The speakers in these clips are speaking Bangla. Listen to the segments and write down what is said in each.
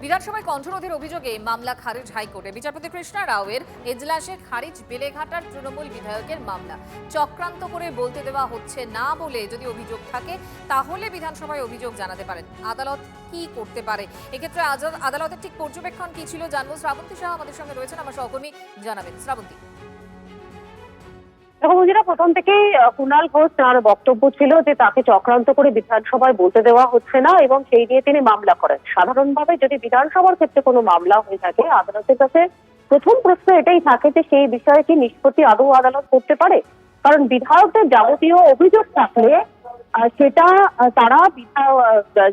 বিধানসভায় কণ্ঠরোধের অভিযোগে মামলা খারিজ হাইকোর্টে। বিচারপতি কৃষ্ণা রাওয়ের এজলাসে খারিজ বেলেঘাটার তৃণমূল বিধায়কের মামলা। চক্রান্ত করে বলতে দেওয়া হচ্ছে না বলে যদি অভিযোগ থাকে তাহলে বিধানসভায় অভিযোগ জানাতে পারেন। আদালত কি করতে পারে এক্ষেত্রে আদালতের ঠিক পর্যবেক্ষণ কি ছিল জানবো। শ্রাবন্তী শাহ আমাদের সঙ্গে রয়েছেন, আমার সহকর্মী জানাবেন। শ্রাবন্তী, যেটা প্রথম থেকেই কুণাল ঘোষ তার বক্তব্য ছিল যে তাকে চক্রান্ত করে বিধানসভায় বলতে দেওয়া হচ্ছে না এবং সেই নিয়ে তিনি মামলা করেন। সাধারণভাবে যদি বিধানসভার ক্ষেত্রে কোনো মামলা হয়ে থাকে আদালতের কাছে প্রথম প্রশ্ন এটাই থাকে যে সেই বিষয়ে কি নিষ্পত্তি আদৌ আদালত করতে পারে, কারণ বিধায়কদের যাবতীয় অভিযোগ থাকলে সেটা তারা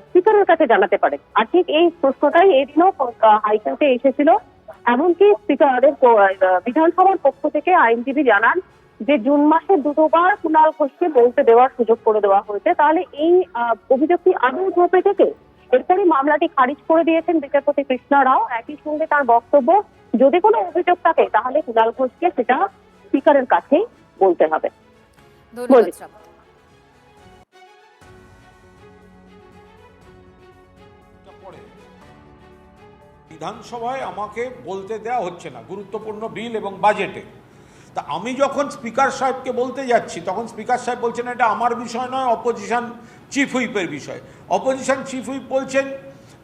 স্পিকারের কাছে জানাতে পারে। আর ঠিক এই প্রশ্নটাই এদিনও হাইকোর্টে এসেছিল। এমনকি স্পিকারের বিধানসভার পক্ষ থেকে আইনজীবী জানান যে জুন মাসে দুবার কুণাল ঘোষকে বলতে দেওয়ার সুযোগ করে দেওয়া হয়েছে। তাহলে এই অভিযোগটি আদৌ ঝোপে থেকে এরপরে মামলাটি খারিজ করে দিয়েছেন বিচারপতি কৃষ্ণা রাও। একই সঙ্গে তার বক্তব্য, যদি কোনো অভিযোগ থাকে তাহলে কুণাল ঘোষকে সেটা স্পিকারের কাছেই বলতে হবে। বিধানসভায় আমাকে বলতে দেওয়া হচ্ছে না গুরুত্বপূর্ণ বিল এবং বাজেটে। তা আমি যখন স্পিকার সাহেবকে বলতে যাচ্ছি তখন স্পিকার সাহেব বলছেন এটা আমার বিষয় নয়, অপোজিশন চিফ হুইপের বিষয়। অপোজিশন চিফ হুইপ বলছেন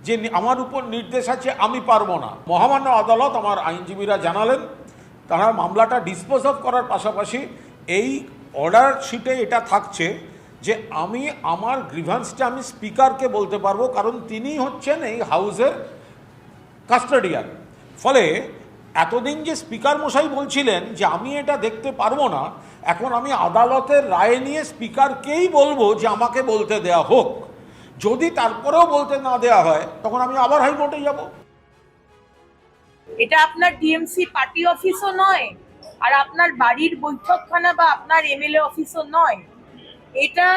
যে আমার উপর নির্দেশ আছে, আমি পারবো না। মহামান্য আদালত, আমার আইনজীবীরা জানালেন, তারা মামলাটা ডিসপোজ অফ করার পাশাপাশি এই অর্ডার শিটে এটা থাকছে যে আমি আমার গ্রিভান্সটা আমি স্পিকারকে বলতে পারবো, কারণ তিনি হচ্ছেন এই হাউসের কাস্টোডিয়ান। ফলে এতদিন যে স্পিকার মশাই বলছিলেন যে আমি এটা দেখতে পারবো না, এখন আমি আদালতের রায় নিয়ে স্পিকারকেই বলবো যে আমাকে বলতে দেয়া হোক। যদি তারপরেও বলতে না দেয়া হয় তখন আমি আবার হাইকোর্টে যাব। এটা আপনার ডিএমসি পার্টি অফিসও নয়, আর আপনার বাড়ির বৈঠকখানা বা আপনার এমএলএ অফিসও নয়। এটা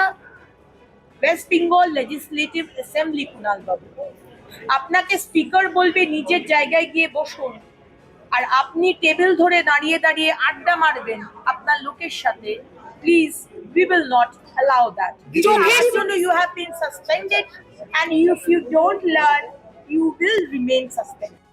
West Bengal legislative assembly. Kunal বাবু, আপনাকে স্পিকার বলবে নিজের জায়গায় গিয়ে বসুন, আর আপনি টেবিল ধরে দাঁড়িয়ে দাঁড়িয়ে আড্ডা মারবেন আপনার লোকের সাথে। Please, we will not allow that. You have been suspended, and if you don't learn, you will remain suspended.